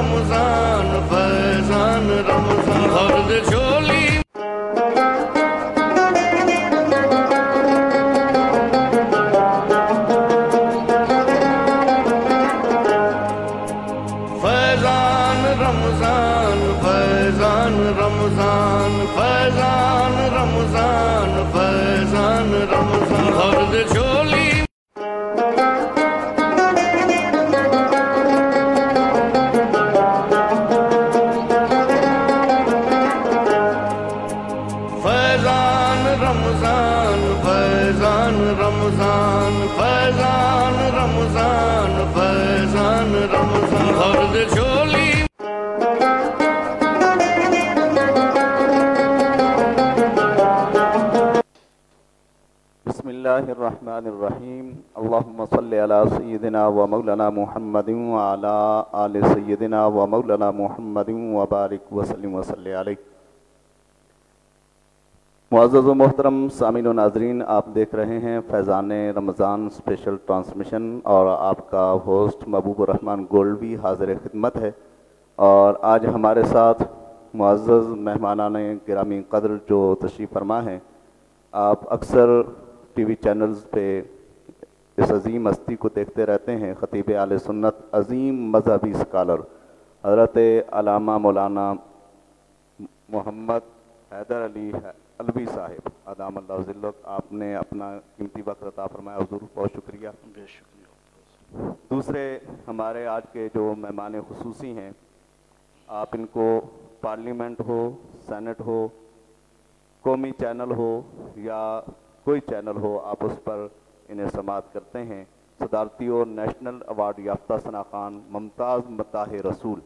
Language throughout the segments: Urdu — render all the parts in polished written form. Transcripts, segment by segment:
رمضان فیضان رمضان ہر دے جھولی فیضان رمضان فیضان رمضان فیضان رمضان فیضان رمضان ہر دے جھولی فیضان رمضان فیضان رمضان فیضان رمضان فیضان رمضان ہر دے جھولی بسم اللہ الرحمن الرحیم اللہم صلی علی سیدنا و مولانا محمد وعلی آل سیدنا و مولانا محمد وبارک وسلم وصلی علیہ۔ معزز و محترم سامعین و ناظرین، آپ دیکھ رہے ہیں فیضان رمضان اسپیشل ٹرانسمیشن اور آپ کا ہوسٹ محبوب الرحمن گولڈوی حاضر خدمت ہے۔ اور آج ہمارے ساتھ معزز مہمانان گرامی قدر جو تشریف فرما ہیں، آپ اکثر ٹی وی چینلز پہ اس عظیم ہستی کو دیکھتے رہتے ہیں، خطیب اہل سنت، عظیم مذہبی اسکالر حضرت علامہ مولانا محمد حیدر علی الوی صاحب ادام اللہ ذلت، آپ نے اپنا قیمتی وقت عطا فرمایا، حضور بہت شکریہ۔ بے شکریہ۔ دوسرے ہمارے آج کے جو مہمان خصوصی ہیں، آپ ان کو پارلیمنٹ ہو، سینٹ ہو، قومی چینل ہو یا کوئی چینل ہو، آپ اس پر انہیں سماعت کرتے ہیں۔ صدارتی اور نیشنل ایوارڈ یافتہ ثنا خان، ممتاز مداح رسول،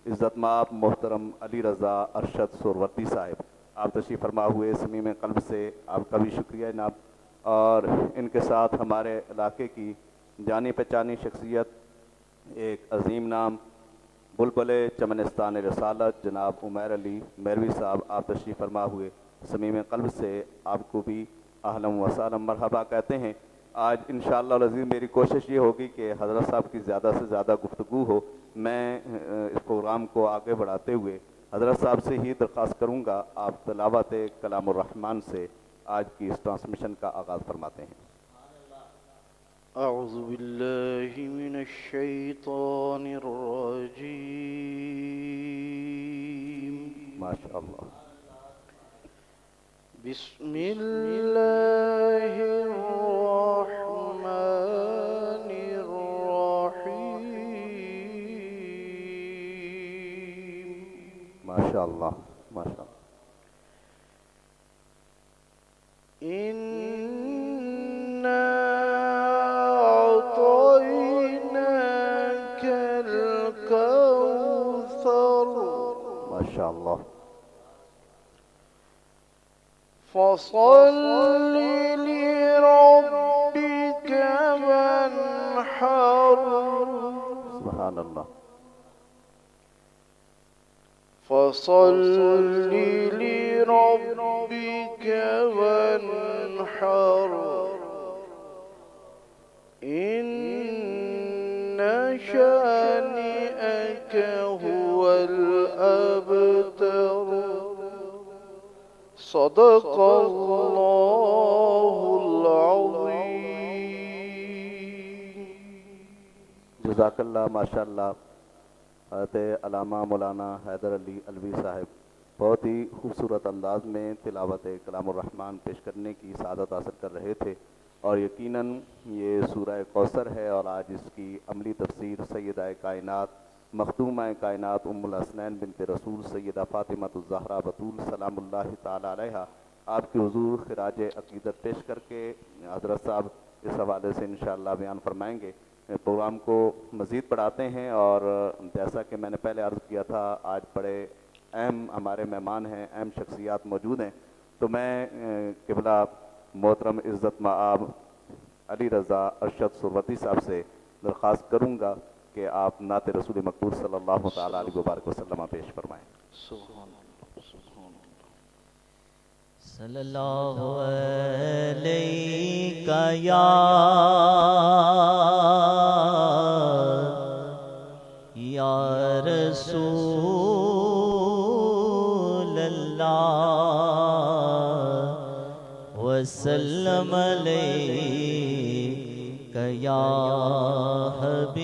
عزت مآب محترم علی رضا ارشد سہروردی صاحب، آپ تشریف فرما ہوئے، صمیم قلب سے آپ کا بھی شکریہ جناب۔ اور ان کے ساتھ ہمارے علاقے کی جانی پہچانی شخصیت، ایک عظیم نام، بلبل چمنستان رسالت جناب عمیر علی میروی صاحب، آپ تشریف فرما ہوئے، صمیم قلب سے آپ کو بھی اہلا و سہلا مرحبا کہتے ہیں۔ آج انشاءاللہ العزیز میری کوشش یہ ہوگی کہ حضرت صاحب کی زیادہ سے زیادہ گفتگو ہو۔ میں اس پروگرام کو آگے بڑھاتے ہوئے حضرت صاحب سے ہی درخواست کروں گا، آپ تلاوت کلام الرحمن سے آج کی اس ٹرانسمیشن کا آغاز فرماتے ہیں۔ اعوذ باللہ من الشیطان الرجیم۔ ماشاءاللہ۔ بسم اللہ الرحمن الرحیم۔ ماشاءاللہ ماشاءاللہ۔ اِنَّا أَعْطَيْنَاكَ الْكَوْثَرَ ماشاءاللہ۔ فَصَلِّ لِرَبِّكَ وَانْحَرْ سبحان اللہ۔ فَصَلِّ لِرَبِّكَ وَانْحَرْ إِنَّ شَانِئَكَ هُوَ الْأَبْتَرُ۔ صدق اللہ العظیم۔ جزاک اللہ، ماشاءاللہ۔ حضرت علامہ مولانا حیدر علی الوی صاحب بہت ہی خوبصورت انداز میں تلاوت کلام الرحمن پیش کرنے کی سعادت حاصل کر رہے تھے، اور یقیناً یہ سورہ کوثر ہے، اور آج اس کی عملی تفسیر سیدہ کائنات، مخدومہ کائنات، ام الحسنین بنت رسول سیدہ فاطمہ الزہرا بطول سلام اللہ تعالی علیہا، آپ کے حضور خراج عقیدت پیش کر کے حضرت صاحب اس حوالے سے انشاءاللہ بیان فرمائیں گے۔ پروگرام کو مزید بڑھاتے ہیں، اور جیسا کہ میں نے پہلے عرض کیا تھا، آج بڑے اہم ہمارے مہمان ہیں، اہم شخصیات موجود ہیں، تو میں قبلہ محترم عزت مآب علی رضا ارشد سہروردی صاحب سے درخواست کروں گا کہ آپ نعت رسول مقبول صلی اللہ تعالیٰ علیہ وبارک وسلم پیش فرمائیں۔ صلی اللہ علیہ یا رسول رسول اللہ وسلم علیک یا حبیب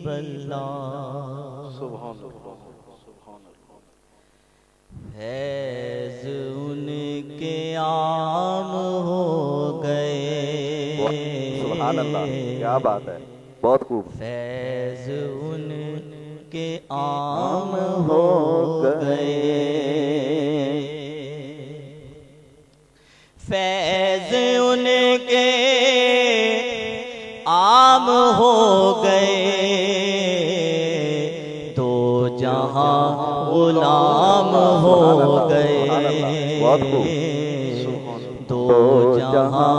اللہ سبحان اللہ سبحان اللہ فیض ان کے عام ہو گئے سبحان اللہ کیا بات ہے بہت خوب فیض ان کے عام ہو گئے فیض ان کے عام ہو گئے تو جہاں غلام ہو گئے تو جہاں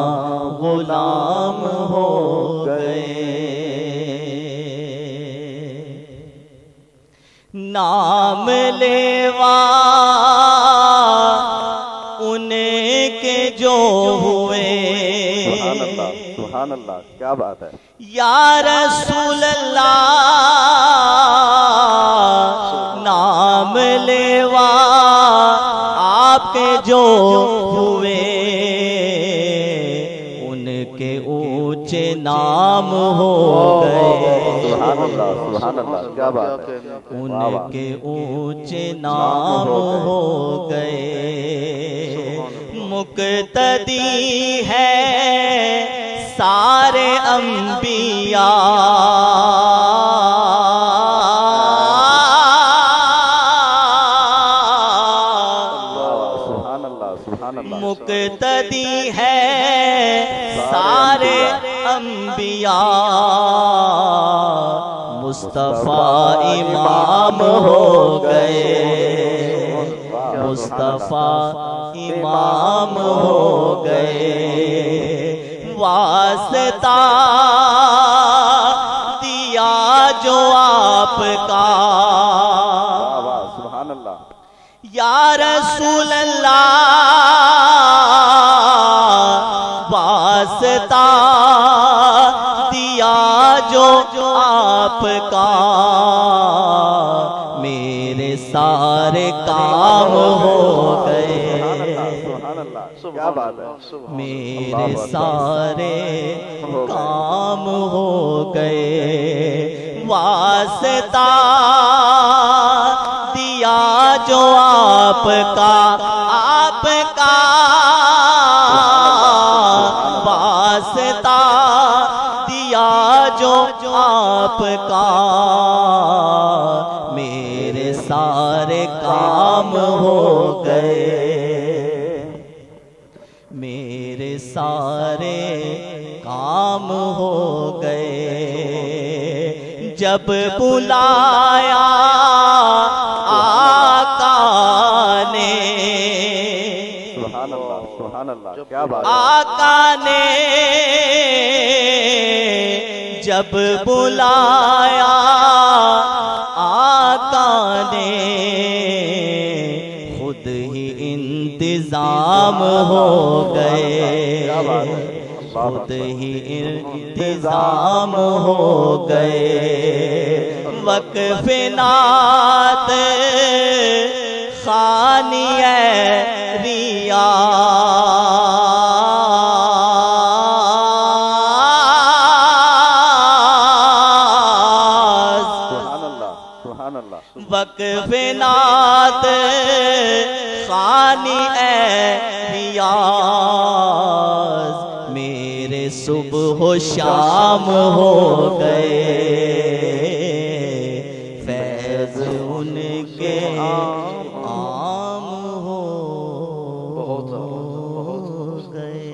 غلام ہو گئے نام لیوا ان کے جو ہوئے سبحان اللہ کیا بات ہے یا رسول اللہ نام لیوا آپ کے جو ہوئے ان کے اونچے نام ہو گئے سبحان اللہ کیا بات ہے ان کے اونچے نام ہو گئے مقتدی ہے سارے انبیاء مقتدی ہے سارے انبیاء مصطفیٰ امام ہو گئے مصطفیٰ امام ہو گئے واسطہ دیا جو آپ کا سبحان اللہ یا رسول اللہ واسطہ دیا جو آپ کا میرے سارے کام ہو گئے کیا بات ہے میرے سارے کام ہو گئے واسطہ دیا جو آپ کا واسطہ دیا جو آپ کا میرے سارے کام ہو گئے میرے سارے کام ہو گئے جب بلایا آقا نے سبحان اللہ کیا بات آقا نے جب بلایا آقا نے خود ہی انتظام ہو گئے خود ہی انتظام ہو گئے وقف نعت خوانی ریاض سبحان اللہ وقف نعت خوانی ریاض میرے صبح و شام ہو گئے فیض ان کے عام ہو گئے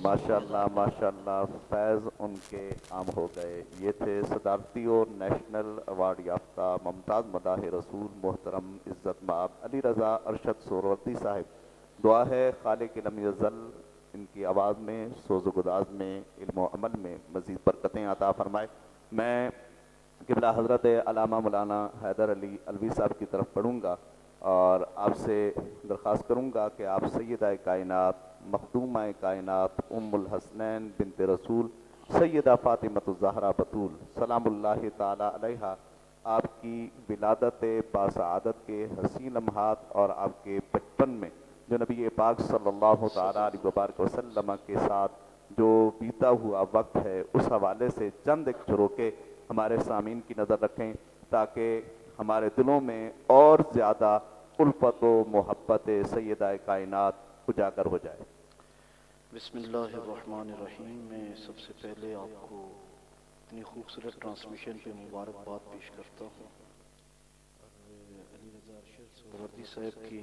ماشاءاللہ فیض ان کے عام ہو گئے یہ تھے صدارتی اور نیشنل ایوارڈ یافتہ ممتاز مداح رسول محترم عزت مآب علی رضا ارشد سہروردی صاحب دعا ہے خالق لم یزل ان کی آواز میں سوز و گداز میں علم و عمل میں مزید برکتیں عطا فرمائے میں قبلہ حضرت علامہ مولانا حیدر علی الوی صاحب کی طرف پڑھوں گا اور آپ سے درخواست کروں گا کہ آپ سیدہ کائنات مخدومہ کائنات ام الحسنین بنت رسول سیدہ فاطمۃ الزہرا بطول سلام اللہ تعالی علیہا، آپ کی ولادت باسعادت کے حسین لمحات اور آپ کے بچپن میں جو نبی پاک صلی اللہ تعالی علیہ وبارک وسلم کے ساتھ جو بیتا ہوا وقت ہے، اس حوالے سے چند ایک جھروکے ہمارے سامعین کی نظر رکھیں تاکہ ہمارے دلوں میں اور زیادہ الفت و محبت سیدہ کائنات اجاگر ہو جائے۔ بسم اللہ الرحمن الرحیم۔ میں سب سے پہلے آپ کو اتنی خوبصورت ٹرانسمیشن پہ مبارکباد پیش کرتا ہوں۔ علی رضا ارشد سہروردی صاحب کی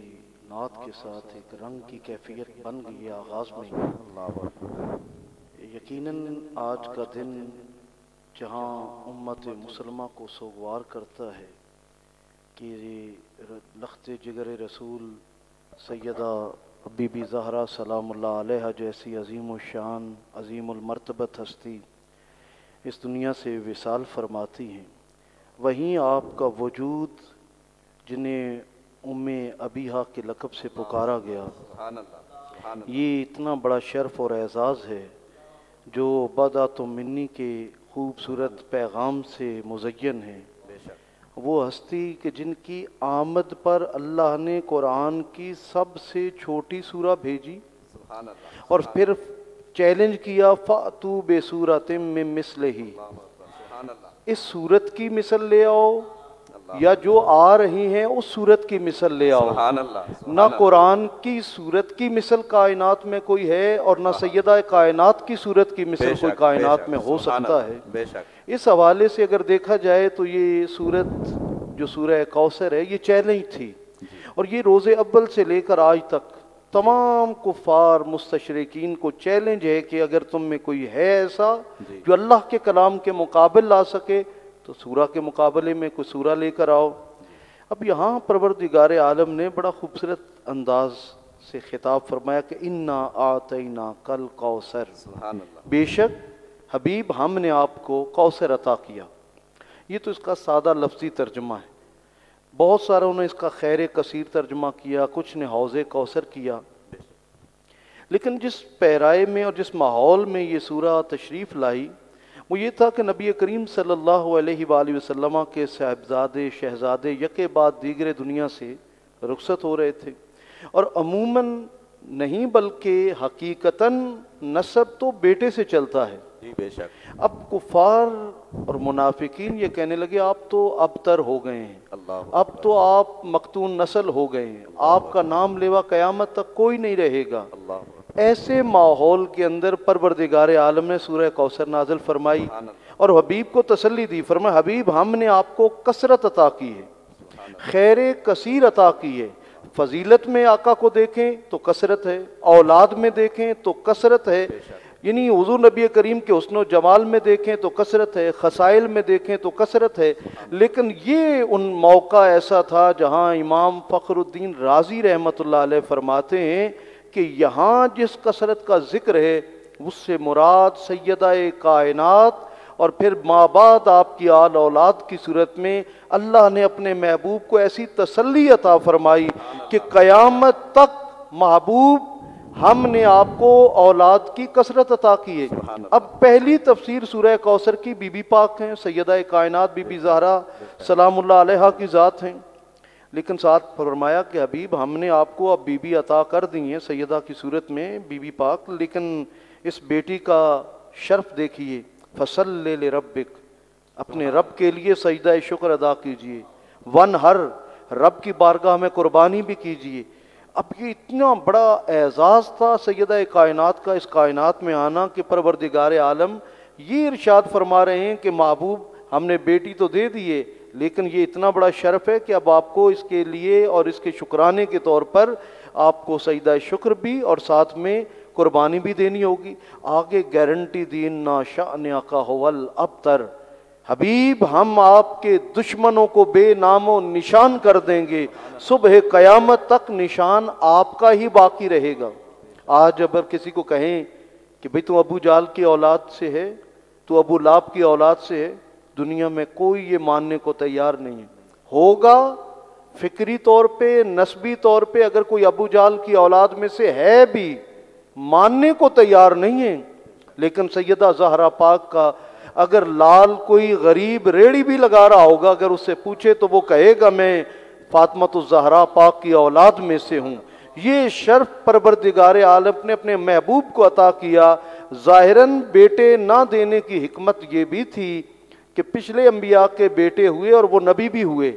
نعت کے ساتھ ایک رنگ کی کیفیت بن گئی ہے آغاز میں۔ اللہ اکبر۔ یقیناً آج کا دن جہاں امت مسلمہ کو سوگوار کرتا ہے کہ لخت جگر رسول سیدہ بی بی زہرا سلام اللہ علیہ جیسی عظیم الشان عظیم المرتبت ہستی اس دنیا سے وصال فرماتی ہیں، وہیں آپ کا وجود جنہیں ام ابیہا کے لقب سے پکارا گیا، یہ اتنا بڑا شرف اور اعزاز ہے جو بدعت و منی کے خوبصورت پیغام سے مزین ہے۔ وہ ہستی کہ جن کی آمد پر اللہ نے قرآن کی سب سے چھوٹی سورہ بھیجی اور پھر چیلنج کیا فَأْتُوا بِسُورَةٍ مِّن مِّثْلِهِ، اس سورت کی مثل لے آؤ یا جو آ رہی ہیں اس سورت کی مثل لے آؤ۔ نہ قرآن کی سورت کی مثل کائنات میں کوئی ہے اور نہ سیدہ کائنات کی سورت کی مثل کوئی کائنات میں ہو سکتا ہے۔ اس حوالے سے اگر دیکھا جائے تو یہ سورت جو سورہ کوثر ہے یہ چیلنج تھی، اور یہ روز اول سے لے کر آج تک تمام کفار مستشرقین کو چیلنج ہے کہ اگر تم میں کوئی ہے ایسا جو اللہ کے کلام کے مقابل لا سکے تو سورہ کے مقابلے میں کوئی سورہ لے کر آؤ۔ اب یہاں پروردگار عالم نے بڑا خوبصورت انداز سے خطاب فرمایا کہ انا اعطیناک الکوثر، بے شک حبیب ہم نے آپ کو کوثر عطا کیا۔ یہ تو اس کا سادہ لفظی ترجمہ ہے، بہت ساروں نے اس کا خیر کثیر ترجمہ کیا، کچھ نے حوض کوثر کیا، لیکن جس پیرائے میں اور جس ماحول میں یہ سورہ تشریف لائی وہ یہ تھا کہ نبی کریم صلی اللہ علیہ وآلہ وسلم کے صاحبزادے شہزادے یکے بعد دیگر دنیا سے رخصت ہو رہے تھے، اور عموماً نہیں بلکہ حقیقتاً نسب تو بیٹے سے چلتا ہے۔ بے شک۔ اب کفار اور منافقین یہ کہنے لگے آپ تو ابتر ہو گئے ہیں، اب تو آپ مقتون نسل ہو گئے ہیں، آپ کا نام لیوا قیامت تک کوئی نہیں رہے گا۔ ایسے ماحول کے اندر پروردگار عالم نے سورہ کوثر نازل فرمائی اور حبیب کو تسلی دی، فرمایا حبیب ہم نے آپ کو کثرت عطا کی ہے، خیر کثیر عطا کی ہے۔ فضیلت میں آقا کو دیکھیں تو کثرت ہے، اولاد میں دیکھیں تو کثرت ہے، یعنی حضور نبی کریم کے حسن و جمال میں دیکھیں تو کثرت ہے، خصائل میں دیکھیں تو کثرت ہے۔ لیکن یہ ان موقع ایسا تھا جہاں امام فخر الدین رازی رحمۃ اللہ علیہ فرماتے ہیں کہ یہاں جس کثرت کا ذکر ہے اس سے مراد سیدہ کائنات اور پھر ماں بعد آپ کی آل اولاد کی صورت میں اللہ نے اپنے محبوب کو ایسی تسلی عطا فرمائی کہ قیامت تک محبوب ہم نے آپ کو اولاد کی کثرت عطا کی ہے۔ اب پہلی تفسیر سورہ کوثر کی بی بی پاک ہیں، سیدہ کائنات بی بی زہرا سلام اللہ علیہا کی ذات ہیں، لیکن ساتھ فرمایا کہ حبیب ہم نے آپ کو اب بی بی عطا کر دی ہیں سیدہ کی صورت میں بی بی پاک، لیکن اس بیٹی کا شرف دیکھیے، فصلی لربک، اپنے رب کے لیے سجدہ شکر ادا کیجئے، ونہر، رب کی بارگاہ میں قربانی بھی کیجئے۔ اب یہ اتنا بڑا اعزاز تھا سیدہ کائنات کا اس کائنات میں آنا کہ پروردگار عالم یہ ارشاد فرما رہے ہیں کہ محبوب ہم نے بیٹی تو دے دیے، لیکن یہ اتنا بڑا شرف ہے کہ اب آپ کو اس کے لیے اور اس کے شکرانے کے طور پر آپ کو سجدہ شکر بھی اور ساتھ میں قربانی بھی دینی ہوگی۔ آگے گارنٹی دی انا شأنک ھو الابتر، حبیب ہم آپ کے دشمنوں کو بے نام و نشان کر دیں گے، صبح قیامت تک نشان آپ کا ہی باقی رہے گا۔ آج اگر کسی کو کہیں کہ بھئی تو ابو جال کی اولاد سے ہے، تو ابو لہب کی اولاد سے ہے، دنیا میں کوئی یہ ماننے کو تیار نہیں ہے۔ ہوگا فکری طور پہ نسبی طور پہ اگر کوئی ابو جال کی اولاد میں سے ہے بھی، ماننے کو تیار نہیں ہے، لیکن سیدہ زہرا پاک کا اگر لال کوئی غریب ریڑھی بھی لگا رہا ہوگا، اگر اس سے پوچھے تو وہ کہے گا میں فاطمۃ الزہرا پاک کی اولاد میں سے ہوں۔ یہ شرف پروردگار عالم نے اپنے محبوب کو عطا کیا۔ ظاہراً بیٹے نہ دینے کی حکمت یہ بھی تھی کہ پچھلے انبیاء کے بیٹے ہوئے اور وہ نبی بھی ہوئے۔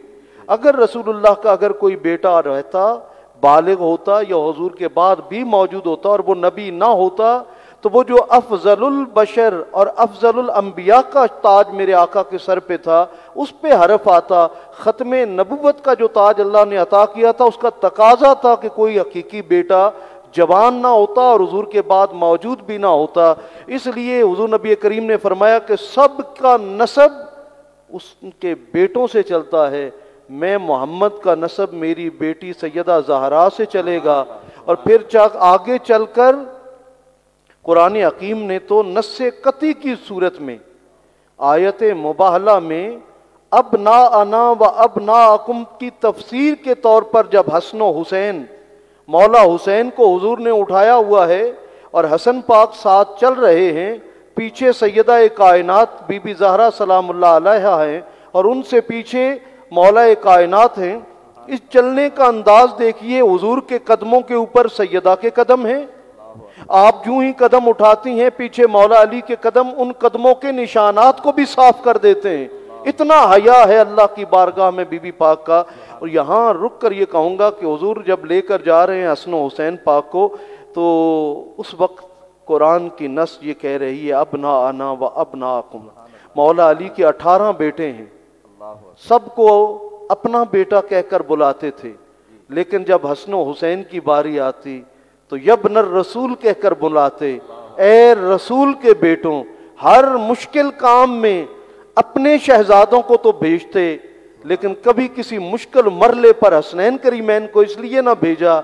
اگر رسول اللہ کا اگر کوئی بیٹا رہتا، بالغ ہوتا یا حضور کے بعد بھی موجود ہوتا اور وہ نبی نہ ہوتا، تو وہ جو افضل البشر اور افضل الانبیاء کا تاج میرے آقا کے سر پہ تھا، اس پہ حرف آتا۔ ختم نبوت کا جو تاج اللہ نے عطا کیا تھا، اس کا تقاضا تھا کہ کوئی حقیقی بیٹا جوان نہ ہوتا اور حضور کے بعد موجود بھی نہ ہوتا۔ اس لیے حضور نبی کریم نے فرمایا کہ سب کا نسب اس کے بیٹوں سے چلتا ہے، میں محمد کا نسب میری بیٹی سیدہ زہرا سے چلے گا۔ اور پھر آگے چل کر قرآن حکیم نے تو نص قطعی کی صورت میں آیت مباہلہ میں ابناءنا و ابناءکم کی تفسیر کے طور پر جب حسن و حسین، مولا حسین کو حضور نے اٹھایا ہوا ہے اور حسن پاک ساتھ چل رہے ہیں، پیچھے سیدہ کائنات بی بی زہرا سلام اللہ علیہا ہیں اور ان سے پیچھے مولا کائنات ہیں، اس چلنے کا انداز دیکھیے، حضور کے قدموں کے اوپر سیدہ کے قدم ہیں، آپ جو ہی قدم اٹھاتی ہیں پیچھے مولا علی کے قدم ان قدموں کے نشانات کو بھی صاف کر دیتے ہیں۔ اتنا حیا ہے اللہ کی بارگاہ میں بی بی پاک کا۔ اور یہاں رک کر یہ کہوں گا کہ حضور جب لے کر جا رہے ہیں حسن و حسین پاک کو، تو اس وقت قرآن کی نص یہ کہہ رہی ہے ابناءنا و ابناءکم۔ مولا علی کے 18 بیٹے ہیں، سب کو اپنا بیٹا کہہ کر بلاتے تھے، لیکن جب حسن و حسین کی باری آتی تو یبن الرسول کہہ کر بلاتے، اے رسول کے بیٹوں۔ ہر مشکل کام میں اپنے شہزادوں کو تو بھیجتے، لیکن کبھی کسی مشکل مرحلے پر حسنین کریمین کو اس لیے نہ بھیجا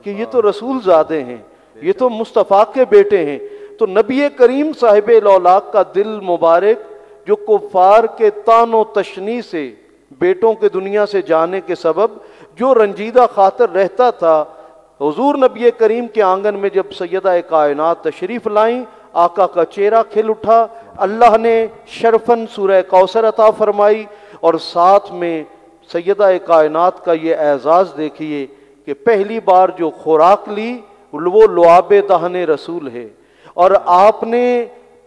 کہ یہ تو رسول زادے ہیں، یہ تو مصطفیٰ کے بیٹے ہیں۔ تو نبی کریم صاحب الاولاق کا دل مبارک جو کفار کے طعن و تشنیع سے، بیٹوں کے دنیا سے جانے کے سبب جو رنجیدہ خاطر رہتا تھا، حضور نبی کریم کے آنگن میں جب سیدہ کائنات تشریف لائیں، آقا کا چہرہ کھل اٹھا، اللہ نے شرفن سورہ کوثر عطا فرمائی، اور ساتھ میں سیدہ کائنات کا یہ اعزاز دیکھیے کہ پہلی بار جو خوراک لی وہ لعاب دہن رسول ہے، اور آپ نے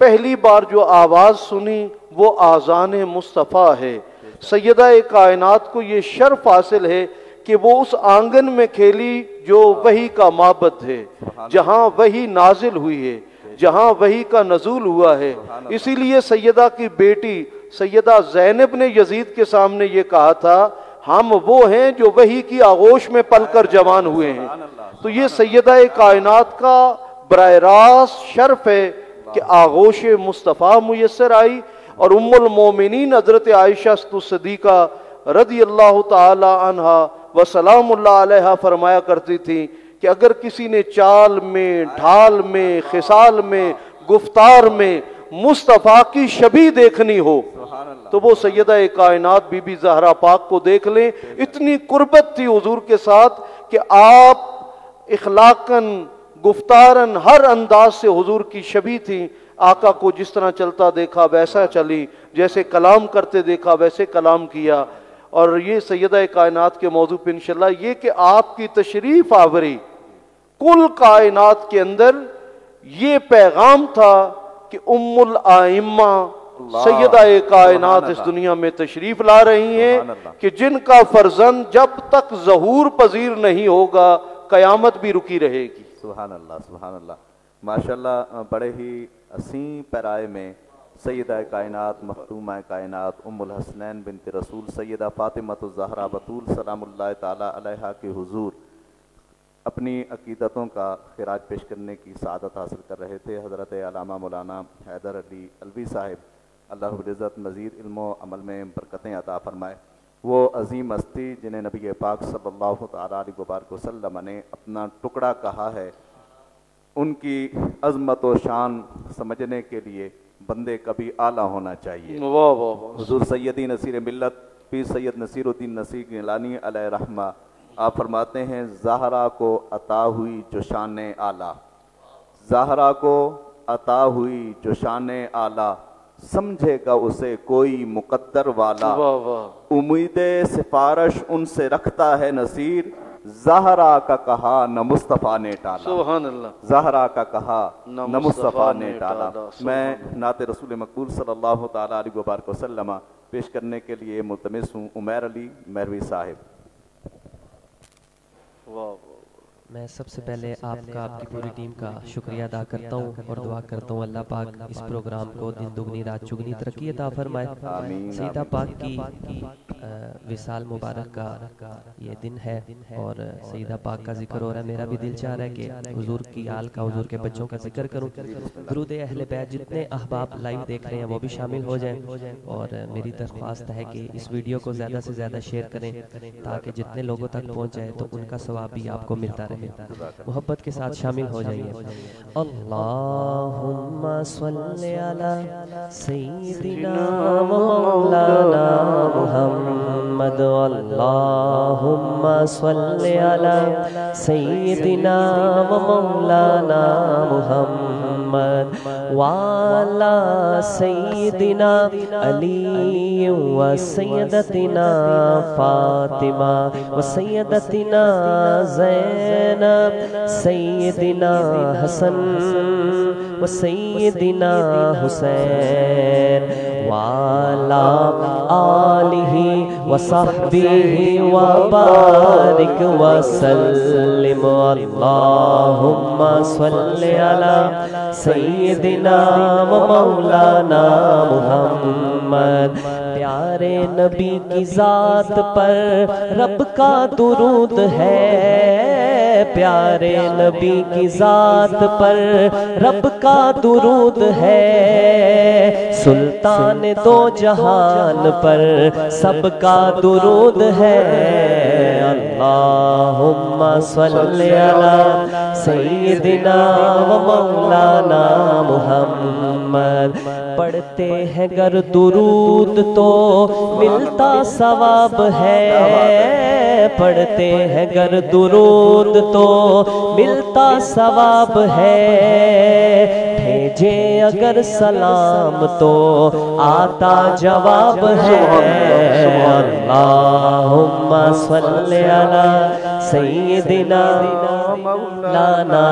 پہلی بار جو آواز سنی وہ آذان مصطفیٰ ہے۔ سیدہ کائنات کو یہ شرف حاصل ہے کہ وہ اس آنگن میں کھیلی جو وحی کا معبد ہے، جہاں وحی نازل ہوئی ہے، جہاں وحی کا نزول ہوا ہے۔ اسی لیے سیدہ کی بیٹی سیدہ زینب نے یزید کے سامنے یہ کہا تھا، ہم وہ ہیں جو وحی کی آغوش میں پل کر جوان ہوئے ہیں۔ تو یہ سیدہ کائنات کا براہ راست شرف ہے کہ آغوش مصطفیٰ میسر آئی، اور ام المومنین حضرت عائشہ صدیقہ رضی اللہ تعالی عنہا وسلام اللہ علیہ فرمایا کرتی تھی کہ اگر کسی نے چال میں، ڈھال میں، خصال میں، گفتار میں مصطفیٰ کی شبیہ دیکھنی ہو تو وہ سیدہ کائنات بی بی زہرا پاک کو دیکھ لیں۔ اتنی قربت تھی حضور کے ساتھ کہ آپ اخلاقاً، گفتاراً، ہر انداز سے حضور کی شبیہ تھی۔ آقا کو جس طرح چلتا دیکھا ویسا چلی، جیسے کلام کرتے دیکھا ویسے کلام کیا۔ اور یہ سیدہ کائنات کے موضوع پہ انشاءاللہ یہ کہ آپ کی تشریف آوری کل کائنات کے اندر یہ پیغام تھا کہ ام الائمہ سیدہ کائنات اس دنیا میں تشریف لا رہی ہیں کہ جن کا فرزند جب تک ظہور پذیر نہیں ہوگا قیامت بھی رکی رہے گی۔ سبحان اللہ، سبحان اللہ، ماشاءاللہ۔ بڑے ہی اسیں پیرائے میں سیدہ کائنات، مختومہ کائنات، ام الحسنین بنت رسول سیدہ فاطمہ الزہرا بطول سلام اللہ تعالی علیہا کے حضور اپنی عقیدتوں کا خراج پیش کرنے کی سعادت حاصل کر رہے تھے۔ حضرت علامہ مولانا حیدر علی علوی صاحب اللہ رب العزت مزید علم و عمل میں برکتیں عطا فرمائے۔ وہ عظیم ہستی جنہیں نبی پاک صلی اللہ تعالی علیہ وبارک وسلم نے اپنا ٹکڑا کہا ہے، ان کی عظمت و شان سمجھنے کے لیے بندے کبھی اعلیٰ ہونا چاہیے۔ حضور سیدی نصیر ملت پیر سید نصیر الدین نصیر گیلانی علیہ رحمہ آپ فرماتے ہیں زہرا کو عطا ہوئی جو شان اعلیٰ، زہرا کو عطا ہوئی جو شان آلہ سمجھے گا اسے کوئی مقدر والا واہ واہ امید سفارش ان سے رکھتا ہے نصیر زہرا کا کہا نہ مصطفیٰ نے ٹالا سبحان اللہ زہرا کا کہا نہ مصطفیٰ نے ٹالا سبحان میں نعت رسول مقبول صلی اللہ تعالیٰ علیہ وبارک وسلم پیش کرنے کے لیے ملتمس ہوں عمیر علی مہروی صاحب واہ واہ میں سب سے پہلے آپ کا آپ کی پوری ٹیم کا شکریہ ادا کرتا ہوں اور دعا کرتا ہوں اللہ پاک اس پروگرام کو دن دگنی رات چگنی ترقی عطا فرمائے آمین سیدہ پاک کی وصال مبارک کا یہ دن ہے اور سیدہ پاک کا ذکر ہو رہا ہے میرا بھی دل چاہ رہا ہے کہ حضور کی آل کا حضور کے بچوں کا ذکر کروں درود اہل بیت جتنے احباب لائیو دیکھ رہے ہیں وہ بھی شامل ہو جائیں اور میری درخواست ہے کہ اس ویڈیو کو زیادہ سے زیادہ شیئر کریں تاکہ جتنے لوگوں تک پہنچ جائے تو ان کا ثواب بھی آپ کو ملتا رہے محبت کے ساتھ شامل ہو جائیے اللہم صلی علی سیدنا مولانا محمد اللہم صلی علی سیدنا مولانا محمد وعلا سیدنا علی و سیدتنا فاطمہ و سیدتنا زینب سیدنا حسن و سیدنا حسین وعلا آلہ و صحبہ و بارک و سلم اللہم صلی علی سیدنا و مولانا محمد پیارے نبی کی ذات پر رب کا درود ہے پیارے نبی کی ذات پر رب کا درود ہے سلطان دو جہان پر سب کا درود ہے اللہم صلی علی سیدنا و مولانا محمد پڑھتے ہیں گر درود تو ملتا ثواب ہے پڑھتے ہیں گر درود تو ملتا ثواب ہے بھیجے اگر سلام تو آتا جواب ہے اللہم صلی علی سیدنا مولانا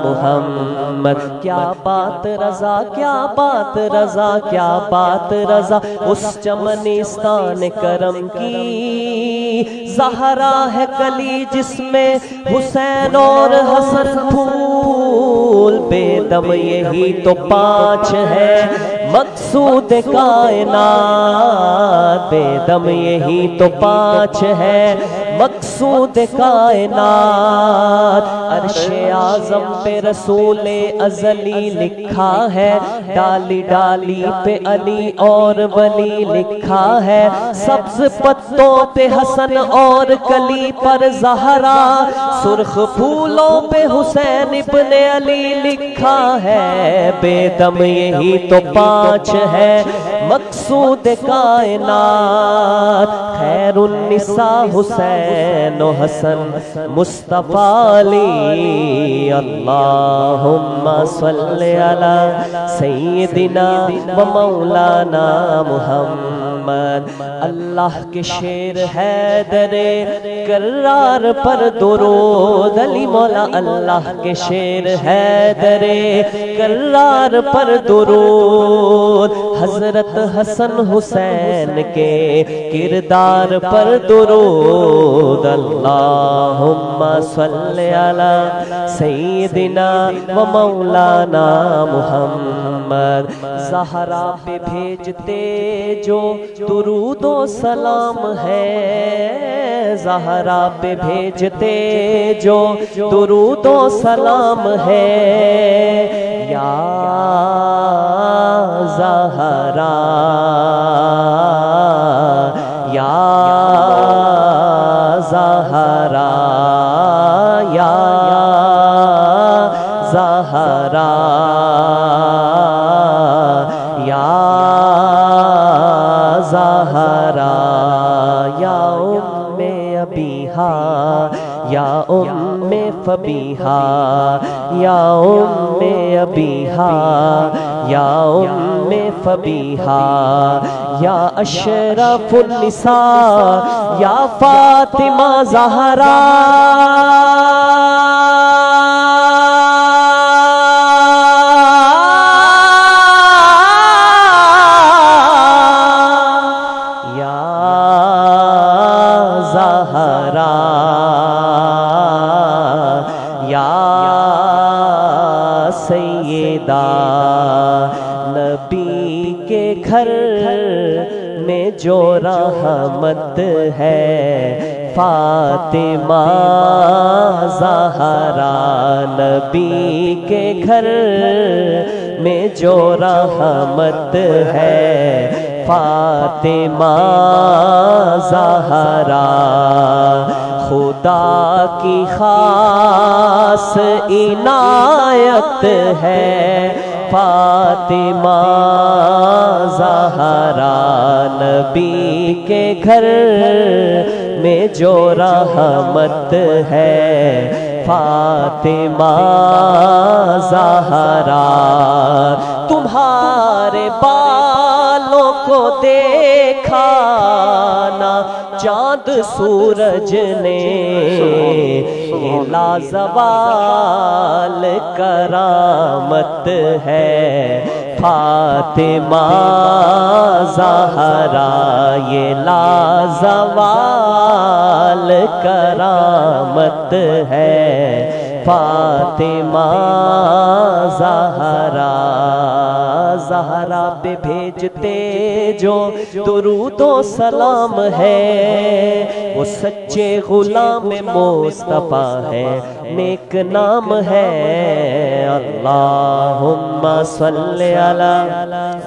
محمد کیا بات رضا کیا بات رضا کیا بات رضا اس چمنستان کرم کی زہرا ہے کلی جس میں حسین اور حسن پھول بے دم یہی تو پانچ ہے مقصود کائنات بے دم یہی تو پانچ ہے مقصود کائنات عرش اعظم پہ رسول ازلی لکھا ہے ڈالی ڈالی پہ علی اور ولی لکھا ہے سبز پتوں پہ حسن اور کلی پر زہرا سرخ پھولوں پہ حسین ابن علی لکھا ہے بے دم یہی تو پانچ ہے مقصود کائنات خیر النساء حسین و حسن مصطفیٰ علی اللہم صلی علی سیدنا و مولانا محمد اللہ کے شیر حیدر کرار پر درود علی مولا اللہ کے شیر حیدر کرار پر درود حضرت حسن حسین کے کردار پر درود اللہم صلی علی سیدنا و مولانا محمد زہرا پہ بھیجتے جو درود و سلام ہے زہرا پہ بھیجتے جو درود و سلام ہے یا زہرا یا زہرا یا زہرا یا زہرا یا ام ابیہا یا ام فبیہا یا ام ابیہا یا ام فبیہا یا اشرف النساء یا فاطمہ زہرا نبی کے گھر میں جو رحمت ہے فاطمہ زہرا نبی کے گھر میں جو رحمت ہے فاطمہ زہرا خدا کی خاص عنایت ہے فاطمہ زہرا نبی کے گھر میں جو رحمت ہے فاطمہ زہرا تمہارے بالوں کو دیکھا نہ چاند سورج نے یہ لازوال کرامت ہے فاطمہ زہرا یہ لازوال کرامت ہے فاطمہ زہرا زہرا پہ بھیجتے جو درود و سلام ہے وہ سچے غلام مصطفیٰ ہے نیک نام ہے اللہم صلی علی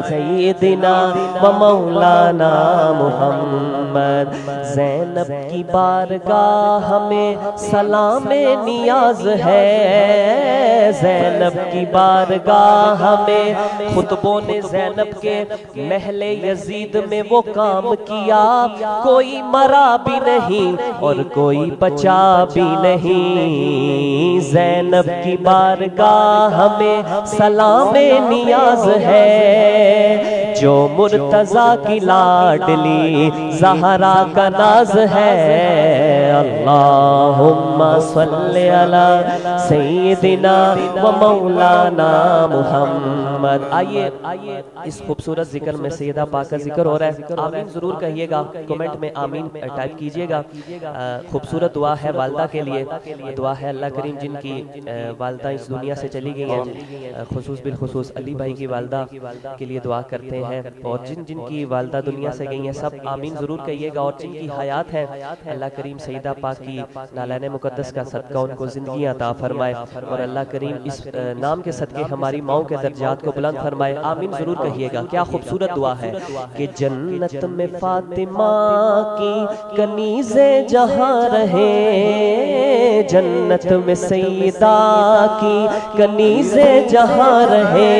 سیدنا و مولانا محمد زینب کی بارگاہ ہمیں سلام نیاز ہے زینب کی بارگاہ ہمیں خطبوں نے زینب کے محل یزید میں وہ کام کیا کوئی مرا بھی نہیں اور کوئی بچا بھی نہیں زینب کی بارگاہ ہمیں سلام نیاز ہے جو مرتضیٰ کی لاڈلی زہرا کا ناز ہے اللہم صلی علی سیدنا و مولانا محمد آئیے اس خوبصورت ذکر میں سیدہ پاک کا ذکر ہو رہا ہے آمین ضرور کہیے گا کمنٹ میں آمین ٹائپ کیجئے گا خوبصورت دعا ہے والدہ کے لیے دعا ہے اللہ کریم جن کی والدہ اس دنیا سے چلی گئی ہیں خصوص بالخصوص علی بھائی کی والدہ کے لیے دعا کرتے ہیں اور جن کی والدہ دنیا سے گئی ہیں سب آمین ضرور کہیے گا اور جن کی حیات ہے اللہ کریم سیدہ پاک کی نالین مقدس کا صدقہ ان کو زندگی عطا فرمائے اور اللہ کریم اس نام کے صدقے ہماری ماؤں کے درجات کو بلند فرمائے آمین ضرور کہیے گا کیا خوبصورت دعا ہے کہ جنت میں فاطمہ کی کنیزیں جہاں رہے جنت میں سیدہ کی کنیزیں جہاں رہے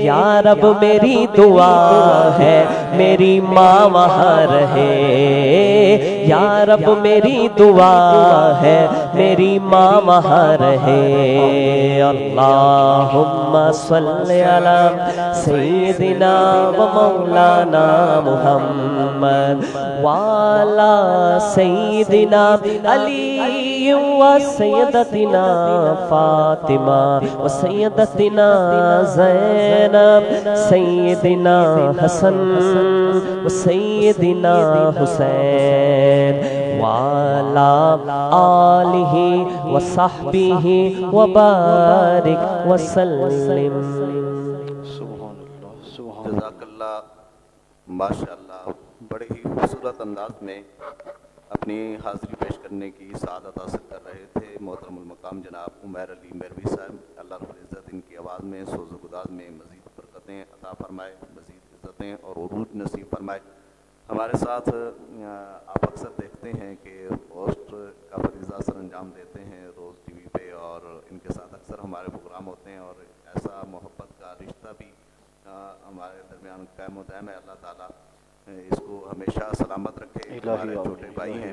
یا رب میری دعا ہے میری ماں وہاں رہے یا رب میری دعا ہے میری ماں وہاں رہے اللہم صلی علی سیدنا و مولانا محمد وعلا سیدنا علی و سیدتنا فاطمہ و سیدتنا زینب سیدنا حسن و سیدنا حسین وعلا آلہ و صحبہ و بارک وسلم جزاک اللہ ماشاءاللہ بڑے ہی خوبصورت انداز میں اپنی حاضری پیش کرنے کی سعادت حاصل کر رہے تھے محترم المقام جناب عمیر علی میروی صاحب اللہ رب العزت ان کی آواز میں سوز و گداز میں مزید برکتیں عطا فرمائے مزید عزتیں اور عروج نصیب فرمائے ہمارے ساتھ آپ اکثر دیکھتے ہیں کہ ہوسٹ کا فریضہ سر انجام دیتے ہیں روز ٹی وی پہ اور ان کے ساتھ اکثر ہمارے پروگرام ہوتے ہیں اور ایسا محبت کا رشتہ بھی ہمارے درمیان قائم و دائم ہے اللہ تعالیٰ اس کو ہمیشہ سلامت رکھے ہمارے چھوٹے بھائی ہیں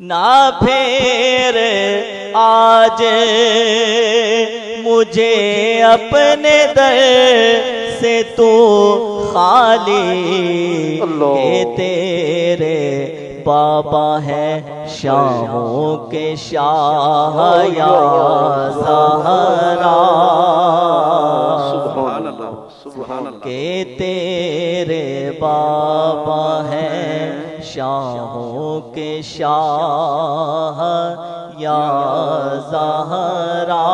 نہ پھر آج مجھے اپنے در سے تو خالی کہ تیرے بابا ہے شاہوں کے شاہ یا زہرا سبحان اللہ سبحان اللہ کہ تیرے بابا ہے شاہوں کے شاہ یا زہرا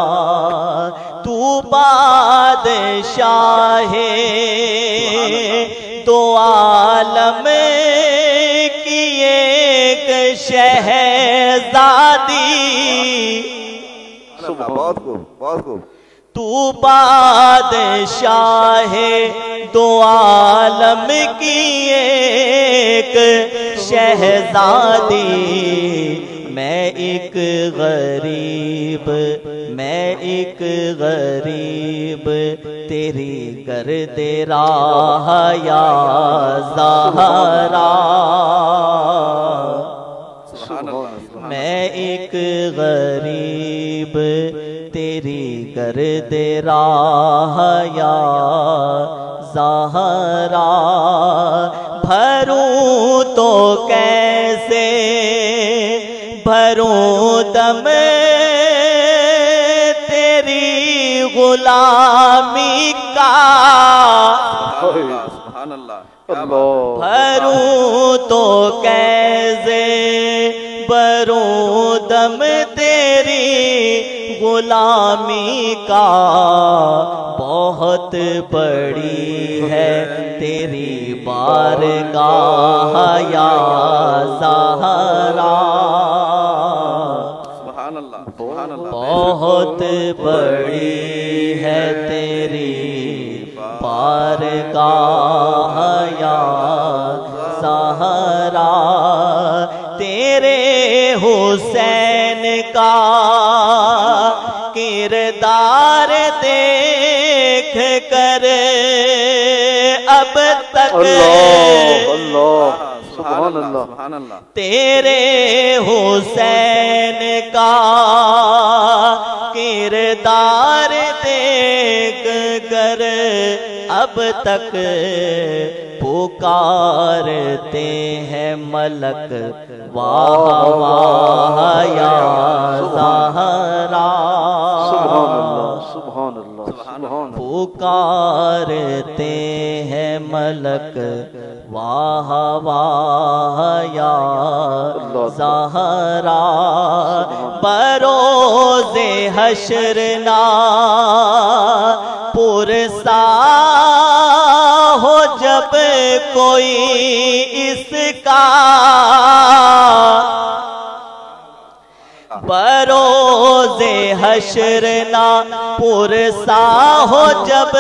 تو بادشاہ دو عالم کی ایک شہزادی بہت خوب بہت خوب تو بادشاہ دو عالم کی ایک شہزادی میں ایک غریب تیری گرد راہ یا زہرا میں ایک غریب تیری گرد راہ یا زہرا بھروں تو کیسے بھروں دم تیری غلامی کا سبحان اللہ بھروں تو کیسے بھروں دم تیری غلامی کا بہت بڑی ہے تیری بارگاہ یا زہرا سبحان اللہ سبحان اللہ بہت بڑی ہے تیری بارگاہ یا زہرا تیرے حسین کا کردار دیکھ کر اب تک سبحان اللہ سبحان اللہ تیرے حسین کا کردار دیکھ کر اب تک پکارتے ہیں ملک واہ واہ یا زہرا سبحان اللہ پکارتے ہیں ملک واہ واہ یا زہرا بروز حشر نا پرسا ہو جب کوئی اس کا بروز حشر نا پرسا ہو جب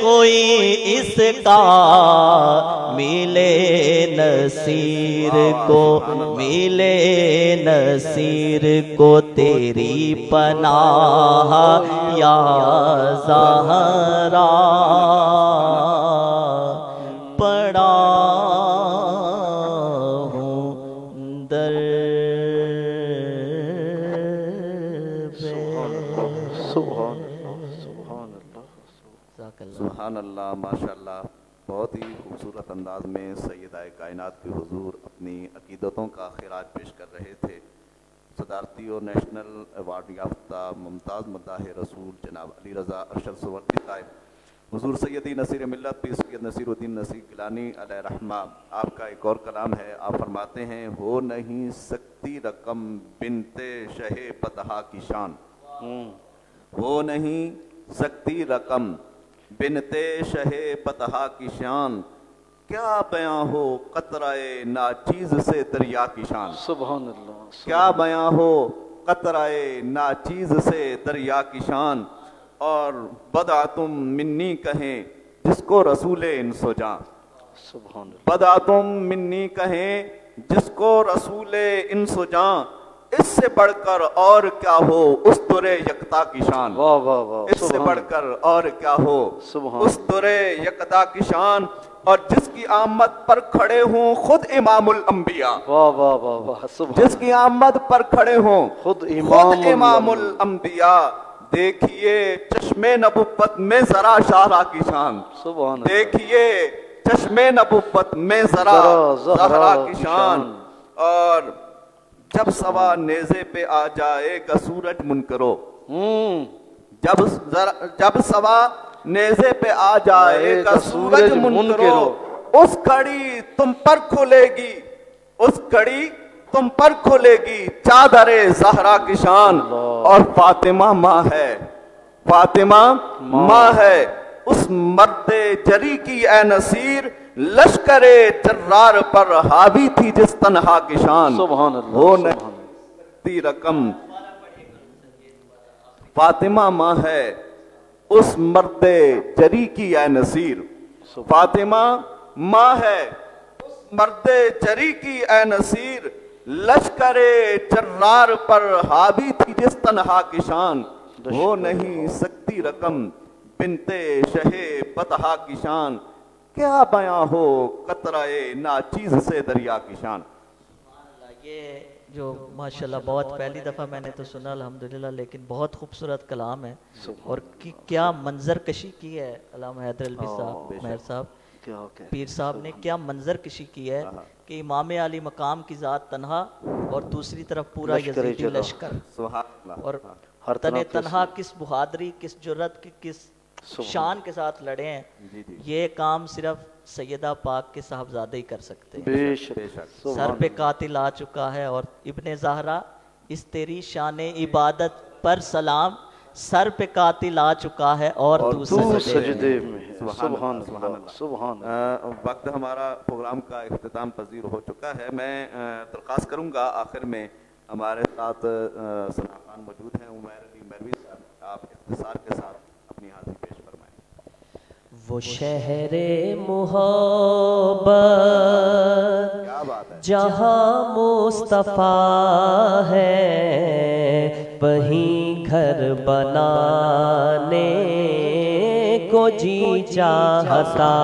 کوئی اس کا ملے نصیر کو تیری پناہ یا زہرا پڑا ہوں در سبحان اللہ ماشاء اللہ بہت ہی خوبصورت انداز میں سیدہ کائنات کے حضور اپنی عقیدتوں کا خراج پیش کر رہے تھے صدارتی اور نیشنل ایوارڈ یافتہ ممتاز مداح رسول جناب علی رضا ارشد سورتی صاحب حضور سیدی نصیر ملت پیر سید نصیر الدین نصیر گیلانی علیہ رحمہ آپ کا ایک اور کلام ہے آپ فرماتے ہیں ہو نہیں سکتی رقم بنت شہ پتہا کی شان ہو نہیں سکتی رقم بنتے شہ پتہا کی شان کیا بیاں ہو قطرہ ناچیز سے دریا کی شان سبحان اللہ کیا بیاں ہو قطرہ ناچیز سے دریا کی شان اور بدعتم منی کہیں جس کو رسول انس و جاں سبحان اللہ بدعتم منی کہیں جس کو رسول انس و جاں اس سے بڑھ کر اور کیا ہو اس در یکتا کی شان. واہ واہ واہ. اس سے بڑھ کر اور کیا ہو اس در یکتا کی شان. اور جس کی آمد پر کھڑے ہوں خود امام الانبیاء. واہ واہ واہ واہ. جس کی آمد پر کھڑے ہوں خود امام الانبیاء. دیکھیے چشم نبوت میں ذرا شاہرا کی شان. سبحان. دیکھیے چشم نبوت میں ذرا زہرا کی شان. اور جب سوا نیزے پہ آ جائے گا سورج منکرو. جب سوا نیزے پہ آ جائے گا سورج منکرو. اس کڑی تم پر کھلے گی. اس کڑی تم پر کھلے گی چادر زہرا کی شان. اور فاطمہ ماں ہے. فاطمہ ماں ہے اس مرد جری کی اے نصیر. لشکر جرار پر حاوی تھی جس تنہا کی شان. سبحان اللہ. وہ نہیں رقم. فاطمہ ماں ہے اس مرد جری کی اے نصیر. فاطمہ ماں ہے اس مرد جری کی اے نصیر. لشکر جرار پر حاوی تھی جس تنہا کی شان. وہ نہیں سکتی رقم بنتے شہ بطحا کی شان. کیا بیاں ہو قطرہ ناچیز سے دریا کی شان. یہ جو ماشاءاللہ بہت پہلی دفعہ میں نے تو سنا الحمدللہ، لیکن بہت خوبصورت کلام ہے. اور کیا منظر کشی کی ہے علامہ حیدر علوی صاحب، مہر صاحب، پیر صاحب نے کیا منظر کشی کی ہے کہ امام علی مقام کی ذات تنہا اور دوسری طرف پورا یزیدی لشکر. اور تنہا کس بہادری، کس جرت کی، کس شان کے ساتھ لڑے ہیں. یہ کام صرف سیدہ پاک کے صاحبزادے ہی کر سکتے ہیں. سر پہ قاتل آ چکا ہے اور ابن زہرا اس تیری شان عبادت پر سلام. سر پہ قاتل آ چکا ہے اور تو سجدے میں. سبحان اللہ. سبحان. وقت ہمارا پروگرام کا اختتام پذیر ہو چکا ہے. میں درخواست کروں گا آخر میں ہمارے ساتھ ثنا خان موجود ہیں، عمیر علی مروی صاحب، آپ اختصار کے ساتھ اپنی حاضری پیش فرمائیں. وہ شہر محبت جہاں مصطفیٰ ہے، وہیں گھر بنانے کو جی چاہتا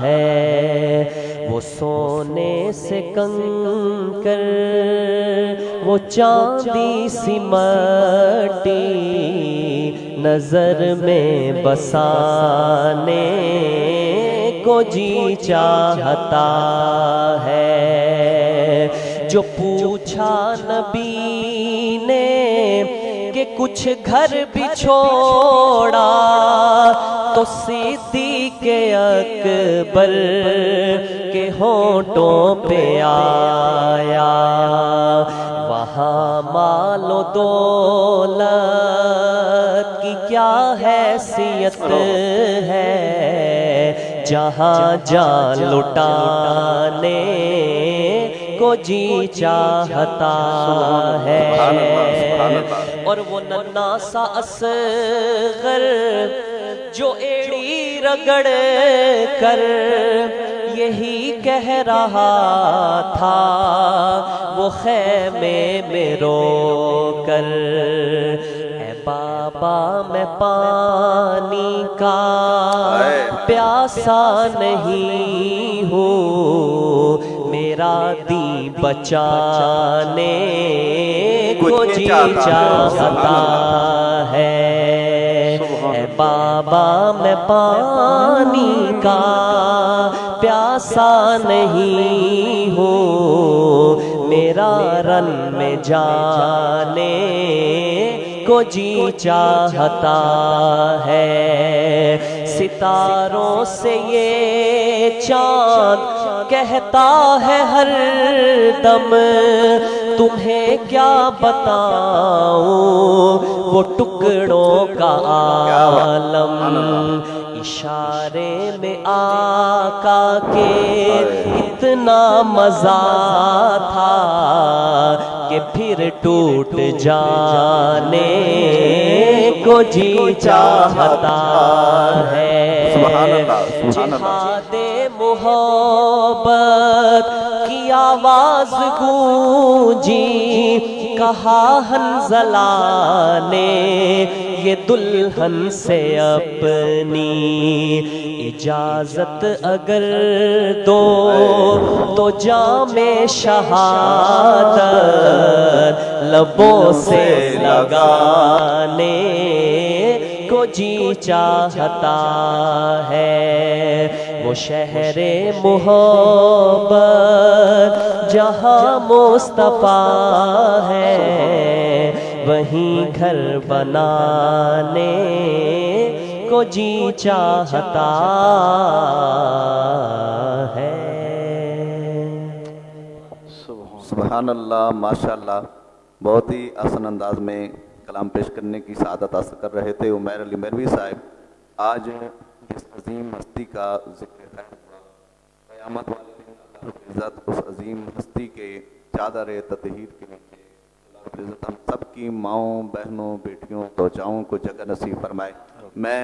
ہے. وہ سونے سے کنکر، وہ چاندی سی مٹی نظر میں بسانے کو جی چاہتا ہے. جو پوچھا نبی نے کہ کچھ گھر بھی چھوڑا، تو صدیق اکبر کے ہونٹوں پہ آیا. وہاں مال و دولت کی کیا حیثیت ہے، جہاں جان لٹانے کو جی چاہتا ہے. اور وہ ننھا سا اصغر جو ایڑی رگڑ کر یہی کہہ رہا تھا وہ خیمے میں رو کر، اے بابا میں پانی کا پیاسا نہیں ہوں، میرا دین بچانے کو جی چاہتا ہے. اے بابا میں پانی کا پیاسا نہیں ہوں، میرا رن میں جانے کو جی چاہتا ہے. ستاروں سے یہ چاند کہتا ہے ہر دم، تمہیں کیا بتاؤں وہ ٹکڑوں کا عالم. اشارے میں آقا کے اتنا مزہ تھا کہ پھر ٹوٹ جانے کو جی چاہتا ہے. جہاد محبت کیا آواز گونجی کہا حنظلہ نے یہ دلہن سے اپنی اجازت اگر دو تو جام شہادت لبوں سے لگانے کو جی چاہتا ہے وہ شہر محبت جہاں مصطفیٰ ہے وہیں گھر بنانے کو جی چاہتا ہے۔ سبحان اللہ، ماشاءاللہ، بہت ہی آسان انداز میں کلام پیش کرنے کی سعادت حاصل کر رہے تھے عمیر علی میروی صاحب۔ آج اس عظیم ہستی کا ذکر ہے، قیامت والے دن اللہ رب العزت اس عظیم ہستی کے چادر تطہیر کے نیچے اللہ رب العزت ہم سب کی ماؤں، بہنوں، بیٹیوں، دوجاؤں کو جگہ نصیب فرمائے۔ میں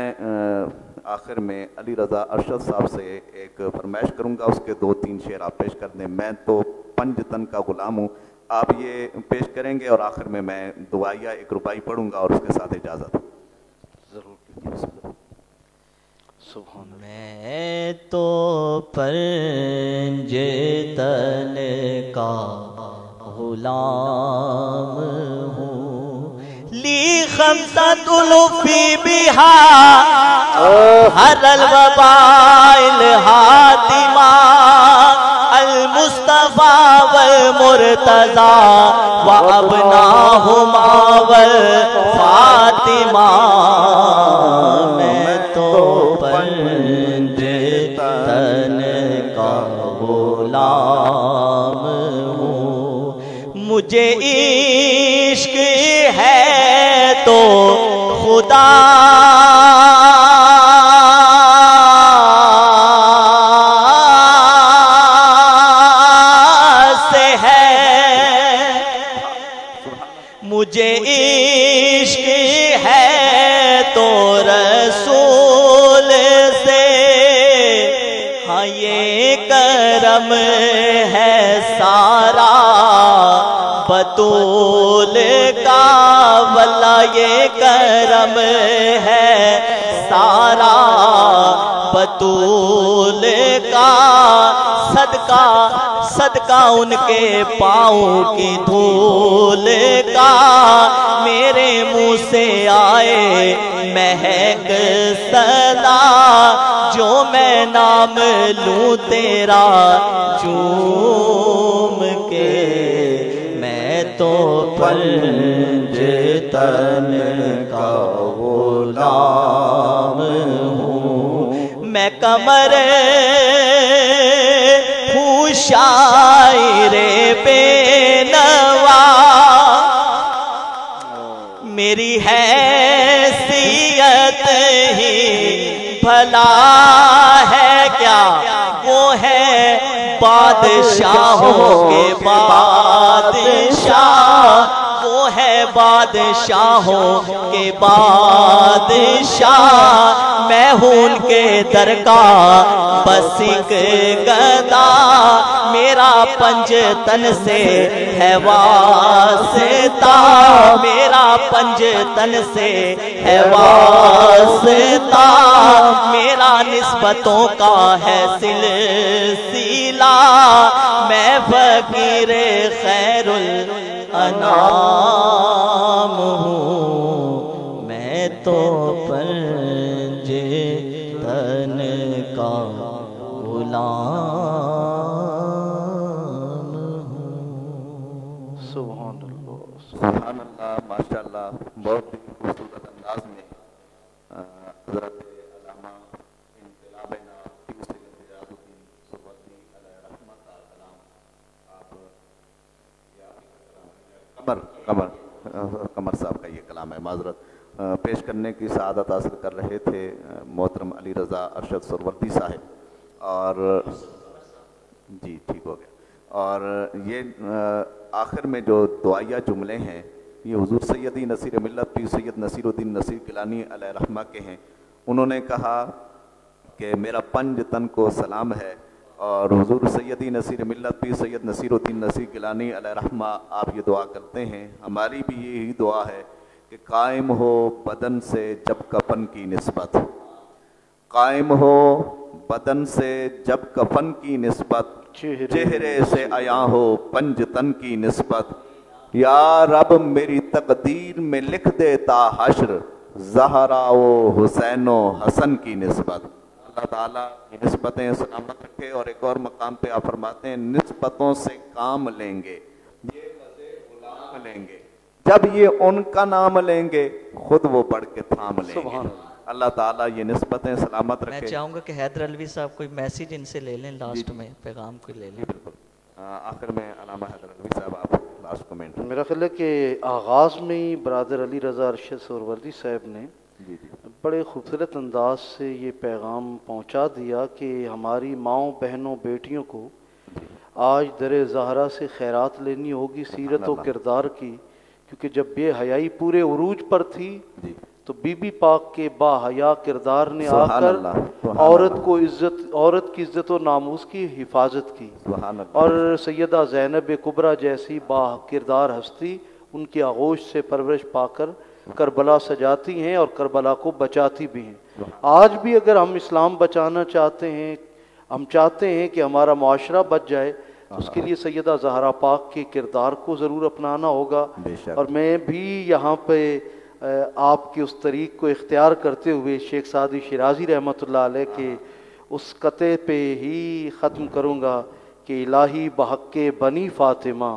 آخر میں علی رضا ارشد صاحب سے ایک فرمائش کروں گا، اس کے 2-3 شعر آپ پیش کر دیں۔ میں تو 5 تن کا غلام ہوں، آپ یہ پیش کریں گے اور آخر میں دعائیہ 1 رباعی پڑھوں گا اور اس کے ساتھ اجازت۔ ضرور۔ سبحان اللہ۔ میں تو 5 تن کا غلام ہوں، لی خمسۃ الفی بہا ہر الوبائل حاتمہ المصطفیٰ والمرتضیٰ وابناہما والفاطمہ۔ میں تو 5 تن کا غلام ہوں، مجھے عشق ہے تو خدا سے ہے، مجھے عشق ہے تو رسول سے، ہاں یہ کرم ہے سارا بطول کا، واللہ یہ کرم ہے سارا بطول کا، صدقہ ان کے پاؤں کی دھول کا، میرے منہ سے آئے مہک صدا، جو میں نام لوں تیرا چوم کے۔ میں تو 5 تن کا غلام ہوں، میں قمر ہوں شاعر بے نوا، میری حیثیت ہی بھلا ہے کیا، وہ ہے بادشاہوں کے بادشاہ، وہ ہے بادشاہوں کے بادشاہ، میں ہوں ان کے در کا بس ایک گدا، میرا 5 تن سے ہے واسطہ، میرا 5 تن سے ہے واسطہ، میرا نسبتوں کا ہے سلسلہ، میں فقیر خیر الانام ہوں، میں تو 5 تن کا غلام ہوں۔ سبحان اللہ۔ سبحان اللہ، ماشاءاللہ، بہت ہی خوبصورت انداز میں حضرت علامہ انقلاب نافع سید ریاض الدین سہروردی علیہ رحمہ کا کلام آپ قمر صاحب کا یہ کلام ہے، معذرت، پیش کرنے کی سعادت حاصل کر رہے تھے محترم علی رضا ارشد سہروردی صاحب، اور جی ٹھیک ہو گیا۔ اور یہ آخر میں جو دعائیہ جملے ہیں یہ حضور سیدی نصیر ملت پیر سید نصیر الدین نصیر گیلانی علیہ رحمہ کے ہیں۔ انہوں نے کہا کہ میرا 5 تن کو سلام ہے اور حضور سیدی نصیر ملت پیر سید نصیر الدین نصیر گیلانی علیہ رحمہ آپ یہ دعا کرتے ہیں، ہماری بھی یہی دعا ہے کہ قائم ہو بدن سے جب کفن کی نسبت، قائم ہو بدن سے جب کفن کی نسبت، چہرے سے عیاں ہو پنج تن کی نسبت، یا رب میری تقدیر میں لکھ دے تا حشر زہرا و حسین و حسن کی نسبت۔ اللہ تعالیٰ نسبتیں سلامت رکھے۔ اور ایک اور مقام پہ آپ فرماتے ہیں نسبتوں سے کام لیں گے، یہ مزے غلام لیں گے، جب یہ ان کا نام لیں گے خود وہ پڑھ کے تھام لیں گے۔ اللہ تعالیٰ یہ نسبتیں سلامت رکھے۔ میں چاہوں گا کہ حیدر علوی صاحب کوئی میسیج ان سے لے لیں، لاسٹ میں پیغام کوئی لے لیں۔ بالکل آخر میں علامہ حیدر علوی صاحب آپ لاسٹ کمنٹ۔ میرا خیال ہے کہ آغاز میں ہی برادر علی رضا ارشد سہروردی صاحب نے بڑے خوبصورت انداز سے یہ پیغام پہنچا دیا کہ ہماری ماؤں بہنوں بیٹیوں کو آج در زہرا سے خیرات لینی ہوگی سیرت و کردار کی، کیونکہ جب بے حیائی پورے عروج پر تھی تو بی بی پاک کے با حیا کردار نے آ کر عورت کی عزت و ناموس کی حفاظت کی، اور سیدہ زینب کبریٰ جیسی با کردار ہستی ان کی آغوش سے پرورش پا کر کربلا سجاتی ہیں اور کربلا کو بچاتی بھی ہیں۔ آج بھی اگر ہم اسلام بچانا چاہتے ہیں، ہم چاہتے ہیں کہ ہمارا معاشرہ بچ جائے، تو اس کے لیے سیدہ زہرا پاک کے کردار کو ضرور اپنانا ہوگا۔ اور میں بھی یہاں پہ آپ کے اس طریق کو اختیار کرتے ہوئے شیخ سعدی شیرازی رحمۃ اللہ علیہ کے اس قطعے پہ ہی ختم کروں گا کہ الہی بحق بنی فاطمہ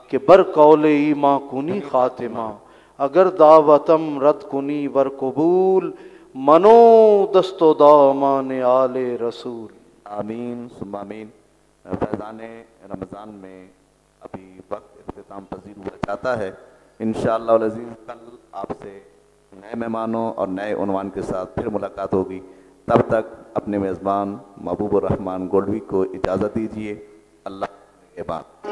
کہ بر قول ایماں کنی خاتمہ، اگر دعوتم رد کنی ور قبول منو دست و دامان آل رسول۔ آمین ثم آمین۔ فیضان رمضان میں ابھی وقت اختتام پذیر ہوا جاتا ہے، انشاءاللہ العزیز کل آپ سے نئے مہمانوں اور نئے عنوان کے ساتھ پھر ملاقات ہوگی۔ تب تک اپنے میزبان محبوب الرحمن گولڈوی کو اجازت دیجیے۔ اللہ کے بعد